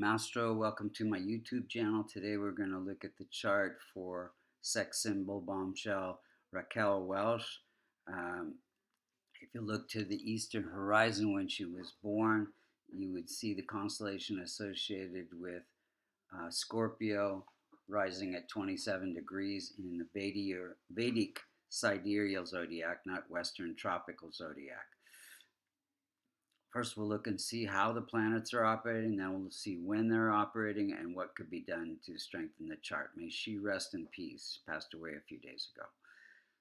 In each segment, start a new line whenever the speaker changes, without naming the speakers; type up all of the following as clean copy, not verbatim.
Mastro. Welcome to my YouTube channel. Today we're going to look at the chart for sex symbol bombshell Raquel Welch. If you look to the eastern horizon when she was born, you would see the constellation associated with Scorpio rising at 27 degrees in the Vedic sidereal zodiac, not Western tropical zodiac. First, we'll look and see how the planets are operating. Then we'll see when they're operating and what could be done to strengthen the chart. May she rest in peace. Passed away a few days ago.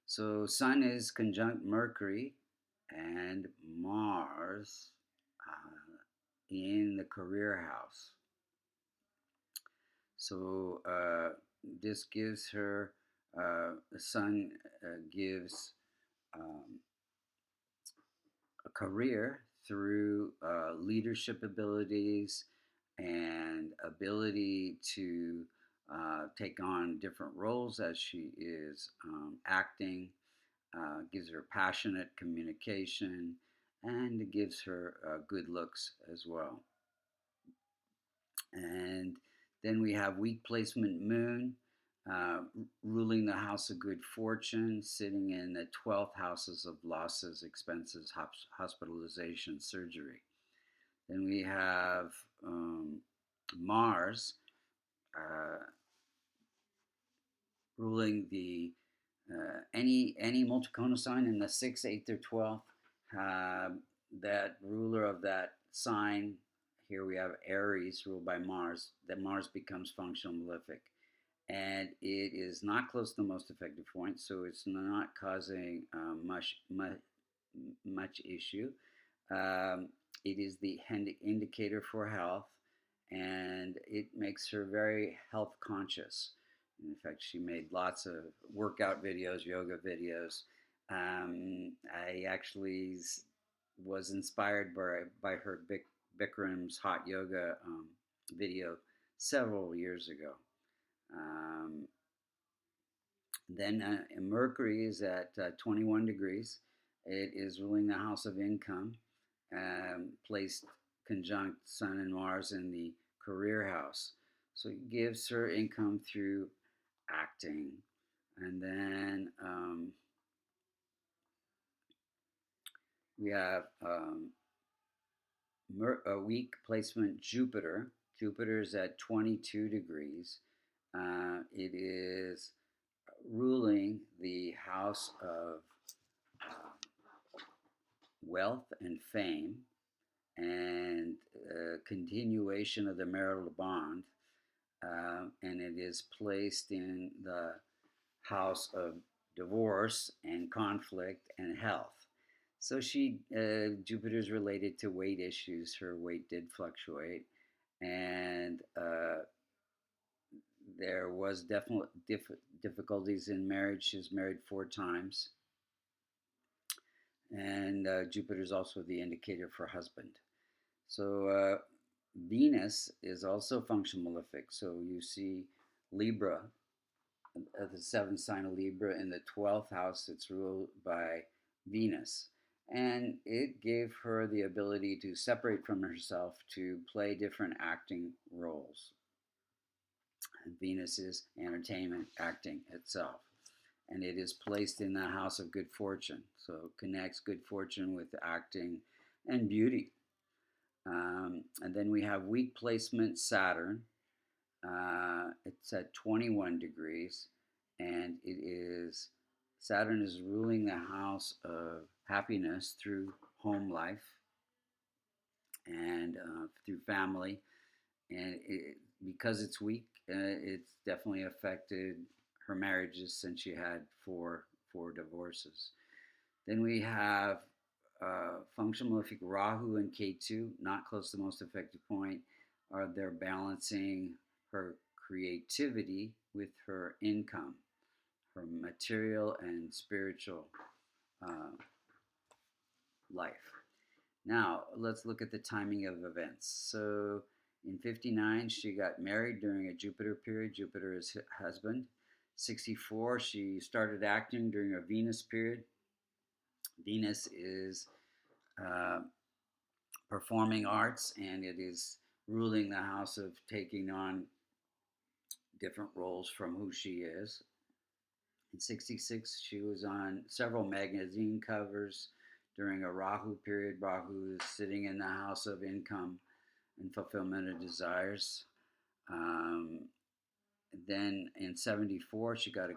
So Sun is conjunct Mercury and Mars in the career house. So this gives her, the Sun gives a career through leadership abilities and ability to take on different roles as she is acting, gives her passionate communication, and it gives her good looks as well. And then we have weak placement Moon, ruling the house of good fortune, sitting in the 12th houses of losses, expenses, hospitalization, surgery. Then we have Mars, ruling the any multiconal sign in the 6th, 8th, or 12th. That ruler of that sign, here we have Aries, ruled by Mars. That Mars becomes functional malefic. And it is not close to the most effective point, so it's not causing much issue. It is the indicator for health, and it makes her very health conscious. In fact, she made lots of workout videos, yoga videos. I actually was inspired by her Bikram's hot yoga video several years ago. Then Mercury is at 21 degrees. It is ruling the house of income, placed conjunct Sun and Mars in the career house. So it gives her income through acting. And then we have a weak placement Jupiter. Jupiter is at 22 degrees. It is ruling the house of wealth and fame and continuation of the marital bond, and it is placed in the house of divorce and conflict and health. So Jupiter is related to weight issues. Her weight did fluctuate, and there was definitely difficulties in marriage. She was married 4 times. And Jupiter is also the indicator for husband. So Venus is also functional malefic. So you see Libra, the 7th sign of Libra in the 12th house. It's ruled by Venus. And it gave her the ability to separate from herself to play different acting roles. And Venus is entertainment, acting itself. And it is placed in the house of good fortune. So it connects good fortune with acting and beauty. And then we have weak placement Saturn. It's at 21 degrees. And Saturn is ruling the house of happiness through home life and through family. And because it's weak, it's definitely affected her marriages since she had four divorces. Then we have functional malefic Rahu and Ketu, not close to the most effective point. They're balancing her creativity with her income, her material and spiritual life. Now, let's look at the timing of events. So in 59, she got married during a Jupiter period. Jupiter is husband. 64, she started acting during a Venus period. Venus is performing arts, and it is ruling the house of taking on different roles from who she is. In 66, she was on several magazine covers during a Rahu period. Rahu is sitting in the house of income and fulfillment of desires. Um, then in 74, she got a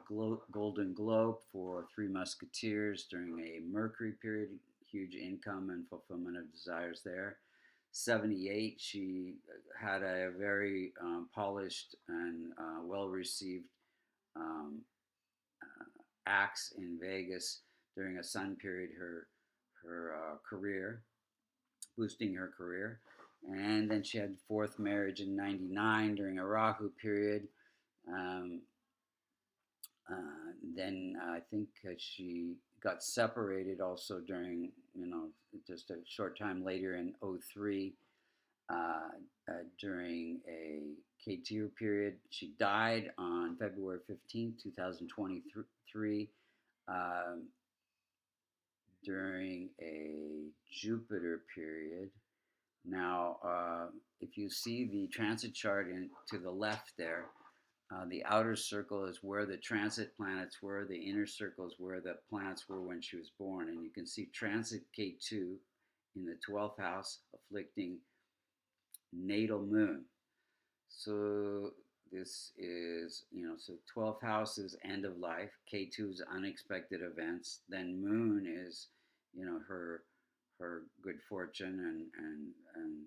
Golden Globe for Three Musketeers during a Mercury period, huge income and fulfillment of desires there. 78, she had a very polished and well received um, acts in Vegas during a Sun period, her career, boosting her career. And then she had fourth marriage in 99 during a Rahu period. Um, then I think she got separated also during, just a short time later in 03 during a K2 period. She died on February 15th, 2023 during a Jupiter period. Now, if you see the transit chart to the left there, the outer circle is where the transit planets were. The inner circle is where the planets were when she was born. And you can see transit K2 in the 12th house afflicting natal moon. So this is, so 12th house is end of life. K2 is unexpected events. Then moon is, her good fortune and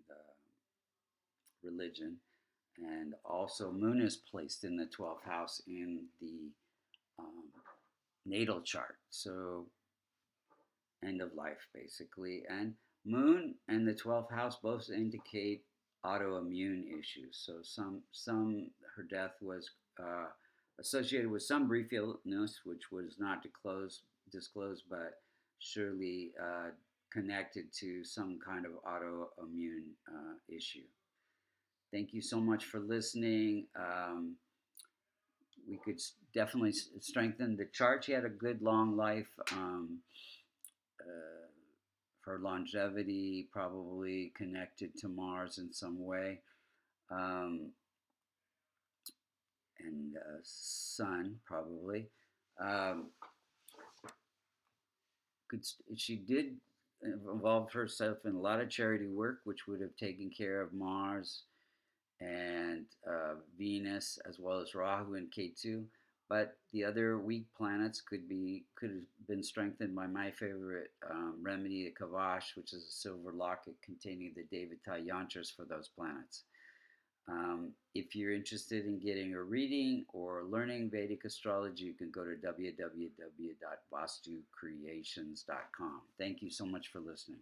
religion. And also moon is placed in the 12th house in the natal chart. So end of life basically. And moon and the 12th house both indicate autoimmune issues. So her death was associated with some brief illness, which was not disclosed, but surely connected to some kind of autoimmune issue. Thank you so much for listening. We could definitely strengthen the chart. She had a good long life. Her longevity probably connected to Mars in some way. And Sun probably. She did involve herself in a lot of charity work, which would have taken care of Mars and Venus, as well as Rahu and Ketu. But the other weak planets could have been strengthened by my favorite remedy, the Kavash, which is a silver locket containing the Devata yantras for those planets. If you're interested in getting a reading or learning Vedic astrology, you can go to www.vastucreations.com. Thank you so much for listening.